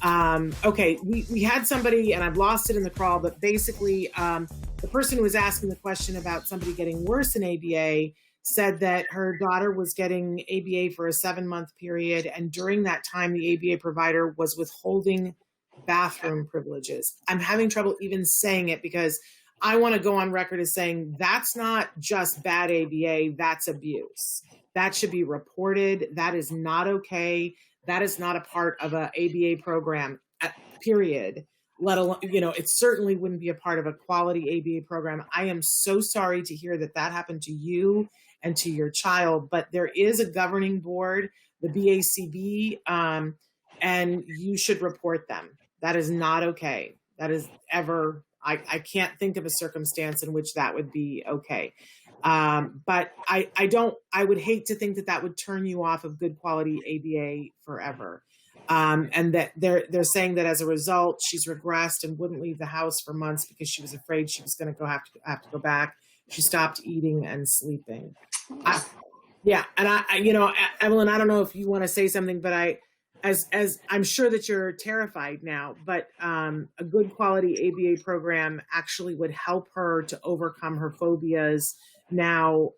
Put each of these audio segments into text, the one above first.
Okay, we had somebody, and I've lost it in the crawl, but basically the person who was asking the question about somebody getting worse in ABA said that her daughter was getting ABA for a 7-month period, and during that time, the ABA provider was withholding bathroom privileges. I'm having trouble even saying it because I want to go on record as saying that's not just bad ABA, that's abuse. That should be reported. That is not okay. That is not a part of an ABA program, period. Let alone, it certainly wouldn't be a part of a quality ABA program. I am so sorry to hear that happened to you and to your child, but there is a governing board, the BACB, and you should report them. That is not okay. That is ever, I can't think of a circumstance in which that would be okay. But I would hate to think that would turn you off of good quality ABA forever. And that they're saying that as a result, she's regressed and wouldn't leave the house for months because she was afraid she was going to have to go back. She stopped eating and sleeping. And Evelyn, I don't know if you want to say something, but as I'm sure that you're terrified now, but a good quality ABA program actually would help her to overcome her phobias. Now,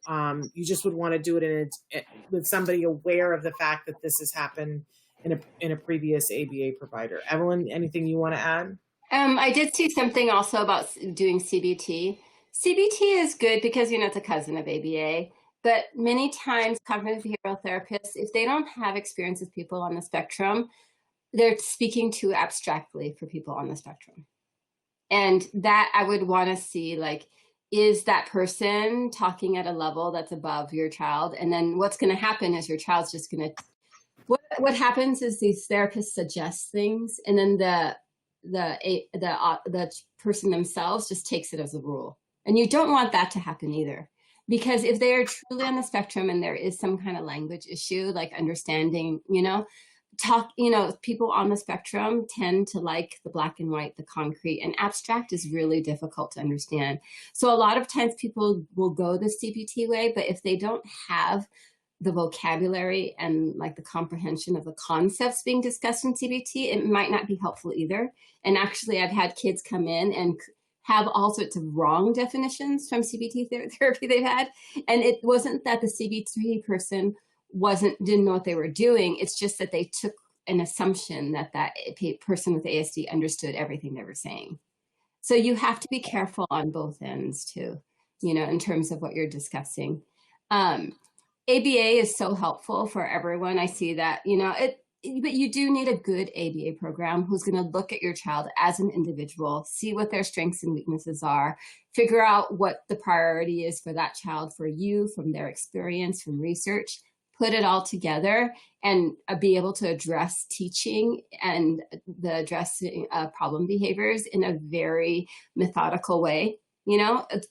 you just would want to do it with somebody aware of the fact that this has happened in a previous ABA provider. Evelyn, anything you want to add? I did see something also about doing CBT. CBT is good because, it's a cousin of ABA, but many times cognitive behavioral therapists, if they don't have experience with people on the spectrum, they're speaking too abstractly for people on the spectrum. And that I would want to see, is that person talking at a level that's above your child? And then what's going to happen is your child's just going to, what happens is these therapists suggest things, and then the person themselves just takes it as a rule. And you don't want that to happen either, because if they are truly on the spectrum and there is some kind of language issue, like understanding, people on the spectrum tend to like the black and white, the concrete, and abstract is really difficult to understand. So a lot of times people will go the CBT way, but if they don't have the vocabulary and the comprehension of the concepts being discussed in CBT, it might not be helpful either. And actually, I've had kids come in and have all sorts of wrong definitions from CBT therapy they've had. And it wasn't that the CBT person didn't know what they were doing. It's just that they took an assumption that person with ASD understood everything they were saying. So you have to be careful on both ends too, in terms of what you're discussing. ABA is so helpful for everyone. I see that, but you do need a good ABA program who's going to look at your child as an individual, see what their strengths and weaknesses are, figure out what the priority is for that child, for you, from their experience, from research, put it all together and be able to address teaching and the addressing problem behaviors in a very methodical way.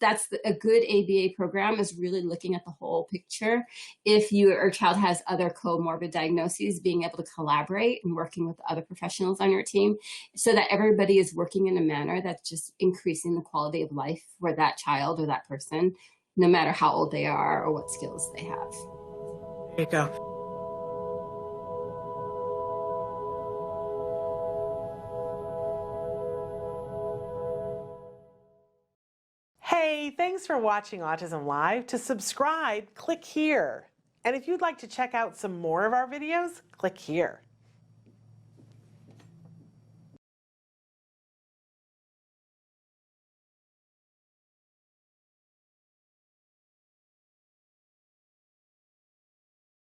That's a good ABA program, is really looking at the whole picture. If your child has other comorbid diagnoses, being able to collaborate and working with other professionals on your team so that everybody is working in a manner that's just increasing the quality of life for that child or that person, no matter how old they are or what skills they have. There you go. Hey, thanks for watching Autism Live. To subscribe, click here. And if you'd like to check out some more of our videos, click here.